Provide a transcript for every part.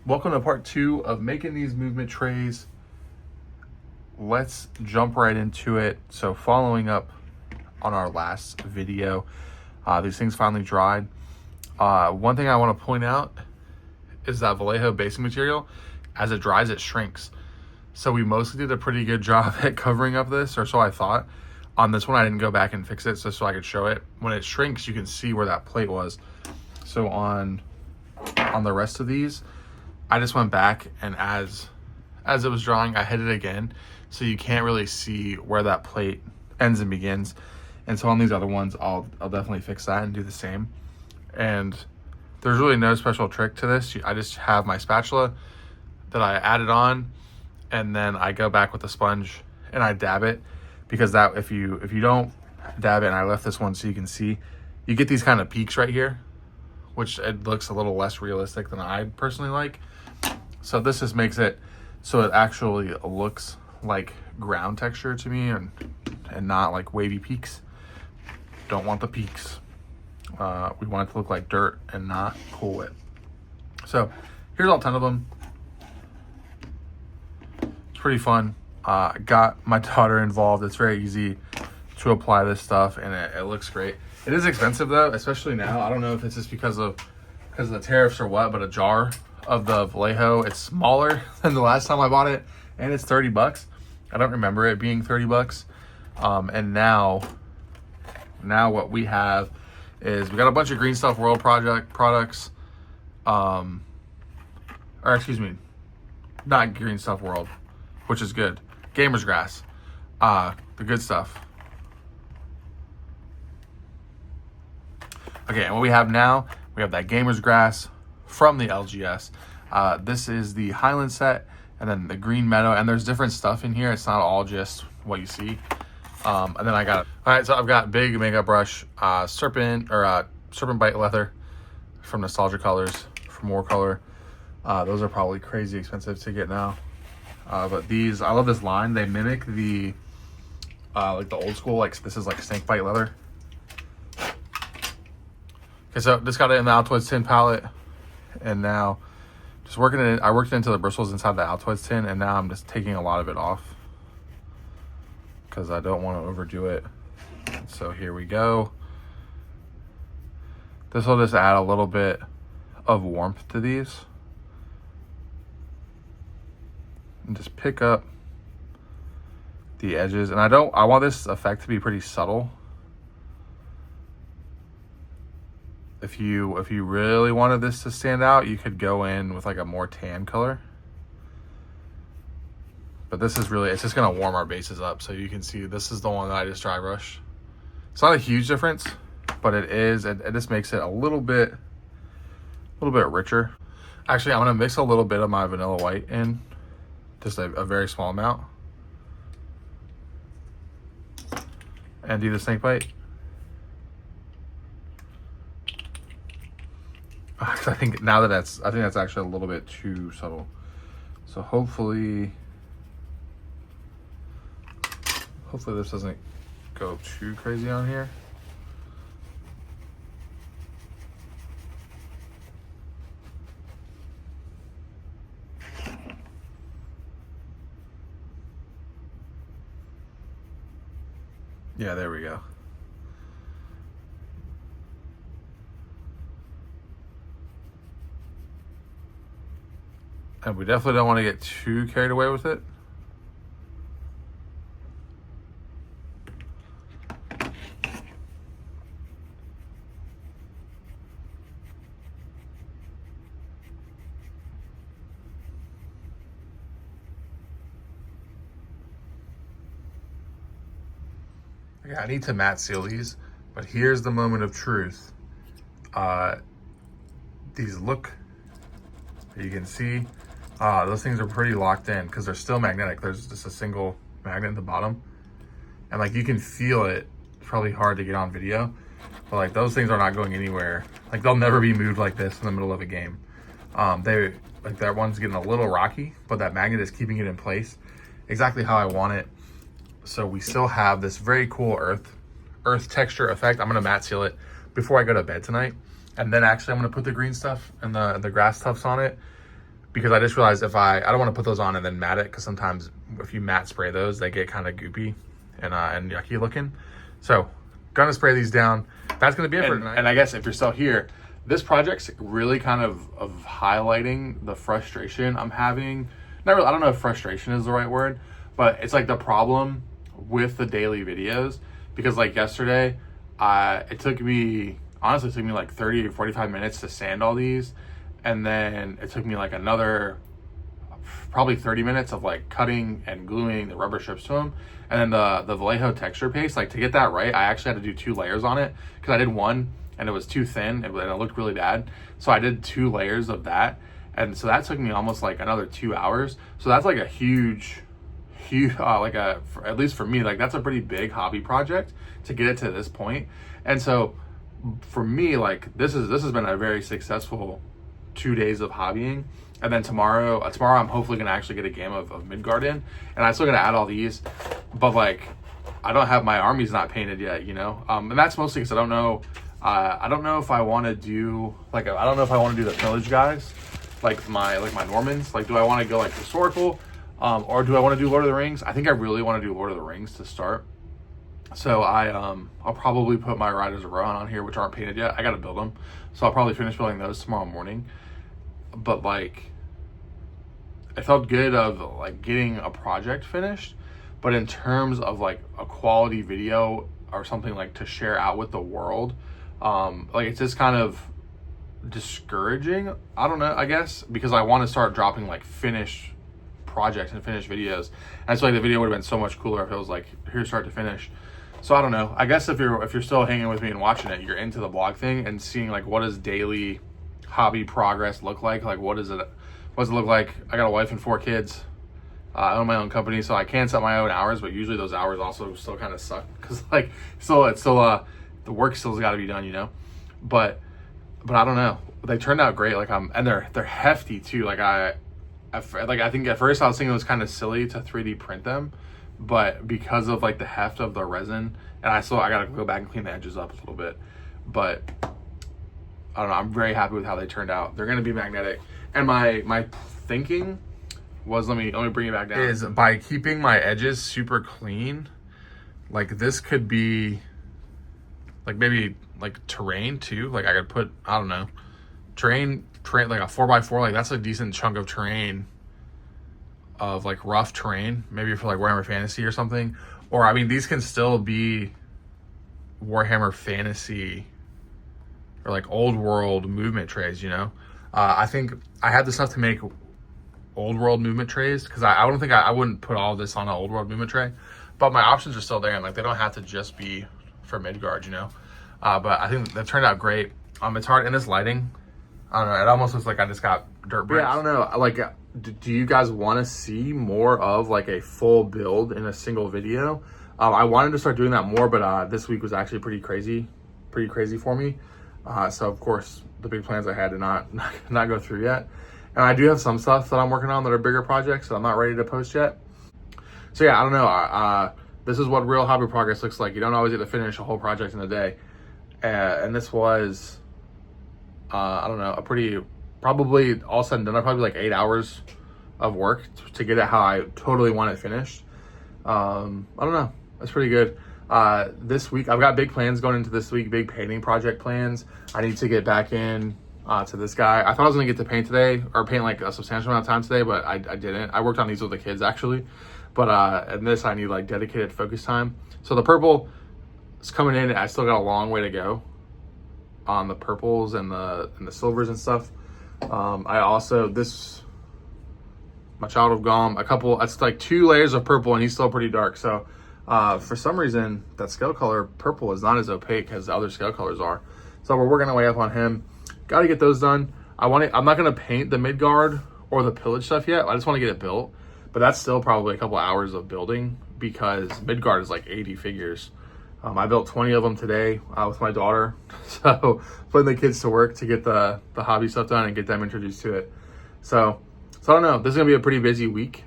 Welcome to part 2 of making these movement trays. Let's jump right into it. So following up on our last video, these things finally dried. One thing I want to point out is that Vallejo basing material, as it dries, it shrinks. So we mostly did a pretty good job at covering up this, or so I thought. On this one, I didn't go back and fix it so I could show it. When it shrinks, you can see where that plate was. So on the rest of these, I just went back and as it was drying, I hit it again. So you can't really see where that plate ends and begins. And so on these other ones, I'll definitely fix that and do the same. And there's really no special trick to this. I just have my spatula that I added on, and then I go back with the sponge and I dab it, because that if you don't dab it, and I left this one so you can see, you get these kind of peaks right here, which it looks a little less realistic than I personally like. So this just makes it so it actually looks like ground texture to me, and not like wavy peaks. Don't want the peaks. We want it to look like dirt and not Cool Whip. So here's all 10 of them. It's pretty fun. Got my daughter involved. It's very easy to apply this stuff, and it looks great. It is expensive though, especially now. I don't know if it's just because of the tariffs or what, but a jar of the Vallejo, it's smaller than the last time I bought it, and it's 30 bucks. I don't remember it being 30 bucks. And now what we have is we got a bunch of Green Stuff World products. Or excuse me, not Green Stuff World, which is good. Gamer's Grass, the good stuff. Okay, and what we have now, we have that Gamer's Grass from the LGS. This is the Highland set, and then the Green Meadow, and there's different stuff in here. It's not all just what you see. And then I got, all right, so I've got big makeup brush, serpent bite leather from Nostalgia Colors, from War Color. Those are probably crazy expensive to get now. But these, I love this line. They mimic the like the old school, like this is like snake bite leather. Okay, so just got it in the Altoids tin palette, and now just working it. I worked into the bristles inside the Altoids tin, and now I'm just taking a lot of it off because I don't want to overdo it. So here we go. This will just add a little bit of warmth to these. And just pick up the edges. And I want this effect to be pretty subtle. If you really wanted this to stand out, you could go in with like a more tan color. But this is really, it's just gonna warm our bases up. So you can see this is the one that I just dry brush. It's not a huge difference, but it just makes it a little bit richer. Actually, I'm gonna mix a little bit of my vanilla white in, just a very small amount, and do the snake bite. I think that's actually a little bit too subtle. So hopefully this doesn't go too crazy on here. Yeah, there we go. And we definitely don't want to get too carried away with it. Okay, I need to matte seal these, but here's the moment of truth. These look, you can see, those things are pretty locked in because they're still magnetic. There's just a single magnet at the bottom, and like you can feel it. It's probably hard to get on video, but like those things are not going anywhere. Like they'll never be moved like this in the middle of a game. Like that one's getting a little rocky, but that magnet is keeping it in place exactly how I want it. So we still have this very cool earth texture effect. I'm gonna matte seal it before I go to bed tonight. And then actually I'm gonna put the green stuff and the grass tufts on it because I just realized I don't want to put those on and then mat it, because sometimes if you matte spray those, they get kind of goopy and yucky looking. So gonna spray these down. That's gonna be it for tonight. And I guess if you're still here, this project's really kind of highlighting the frustration I'm having. Not really, I don't know if frustration is the right word, but it's like the problem with the daily videos, because like yesterday, it took me like 30 or 45 minutes to sand all these. And then it took me like another probably 30 minutes of like cutting and gluing the rubber strips to them. And then the Vallejo texture paste, like to get that right, I actually had to do 2 layers on it, because I did one and it was too thin and it looked really bad. So I did 2 layers of that. And so that took me almost like another 2 hours. So that's like a huge, at least for me, like that's a pretty big hobby project to get it to this point. And so for me, like this has been a very successful 2 days of hobbying. And then tomorrow I'm hopefully gonna actually get a game of Midgard in, and I'm still gonna add all these, but like I don't have, my army's not painted yet, you know. And that's mostly because I don't know if I want to do like I don't know if I want to do the pillage guys, like my Normans. Like, do I want to go like historical, or do I want to do Lord of the Rings? I think I really want to do Lord of the Rings to start. So I'll probably put my Riders of Rohan on here, which aren't painted yet. I got to build them, so I'll probably finish building those tomorrow morning. But like, it felt good of like getting a project finished, but in terms of like a quality video or something like to share out with the world, like it's just kind of discouraging. I don't know, I guess, because I want to start dropping like finished projects and finished videos. And I feel like the video would have been so much cooler if it was like here start to finish. So I don't know. I guess if you're still hanging with me and watching it, you're into the blog thing and seeing like what does daily hobby progress look like? Like what does it look like? I got a wife and 4 kids. I own my own company, so I can set my own hours, but usually those hours also still kind of suck, because like it's still the work still's got to be done, you know. But I don't know. They turned out great. Like and they're hefty too. Like I think at first I was thinking it was kind of silly to 3D print them, but because of like the heft of the resin, and I gotta go back and clean the edges up a little bit, but I don't know. I'm very happy with how they turned out. They're gonna be magnetic, and my thinking was, let me bring it back down, is by keeping my edges super clean, like this could be like maybe like terrain too. Like I could put, I don't know, terrain like a 4x4, like that's a decent chunk of terrain, of like rough terrain, maybe for like Warhammer Fantasy or something. Or I mean, these can still be Warhammer Fantasy or like old world movement trays, you know. I think I had the stuff to make old world movement trays, because I don't think I wouldn't put all this on an old world movement tray, but my options are still there, and like they don't have to just be for Midgard, you know. But I think that turned out great. It's hard in this lighting. I don't know. It almost looks like I just got dirt bricks. Yeah, I don't know. Like, do you guys want to see more of like a full build in a single video? I wanted to start doing that more, but this week was actually pretty crazy for me. So of course the big plans I had did not go through yet. And I do have some stuff that I'm working on that are bigger projects that I'm not ready to post yet. So yeah, I don't know. This is what real hobby progress looks like. You don't always get to finish a whole project in a day. And this was, I don't know, probably all said and done, probably like 8 hours of work to get it how I totally want it finished. I don't know. That's pretty good. This week, I've got big plans going into this week, big painting project plans. I need to get back in to this guy. I thought I was gonna get to paint today, or paint like a substantial amount of time today, but I didn't. I worked on these with the kids actually, but and this I need like dedicated focus time. So the purple is coming in. I still got a long way to go on the purples and the silvers and stuff. I also, my Child of Gom, it's like 2 layers of purple, and he's still pretty dark. So for some reason that scale color purple is not as opaque as the other scale colors are. So we're working our way up on him. Got to get those done. I'm not going to paint the Midgard or the pillage stuff yet. I just want to get it built, but that's still probably a couple hours of building, because Midgard is like 80 figures. I built 20 of them today with my daughter. So putting the kids to work to get the hobby stuff done and get them introduced to it. So I don't know. This is going to be a pretty busy week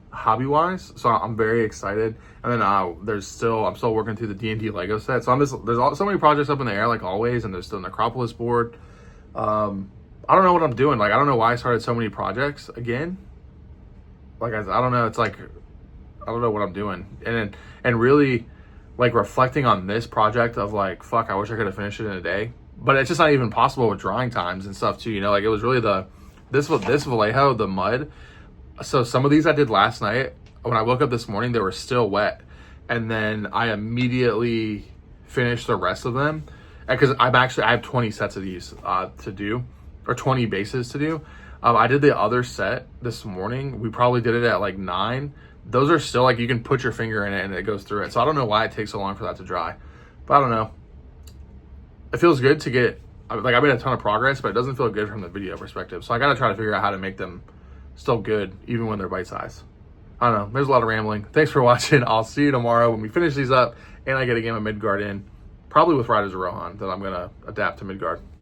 hobby wise. So I'm very excited. And then I'm still working through the D&D Lego set. So there's so many projects up in the air like always. And there's still an Necropolis board. I I don't know what I'm doing. Like, I don't know why I started so many projects again. Like, I don't know. It's like, I don't know what I'm doing. And really, like, reflecting on this project of like, fuck, I wish I could have finished it in a day. But it's just not even possible with drying times and stuff too. You know, like, it was really this Vallejo, the mud. So some of these I did last night. When I woke up this morning, they were still wet. And then I immediately finished the rest of them. Because I have 20 sets of these to do, or 20 bases to do. I did the other set this morning. We probably did it at like 9. Those are still like, you can put your finger in it and it goes through it. So I don't know why it takes so long for that to dry, but I don't know. It feels good to get, like, I made a ton of progress, but it doesn't feel good from the video perspective. So I got to try to figure out how to make them still good, even when they're bite size. I don't know. There's a lot of rambling. Thanks for watching. I'll see you tomorrow when we finish these up and I get a game of Midgard in, probably with Riders of Rohan that I'm going to adapt to Midgard.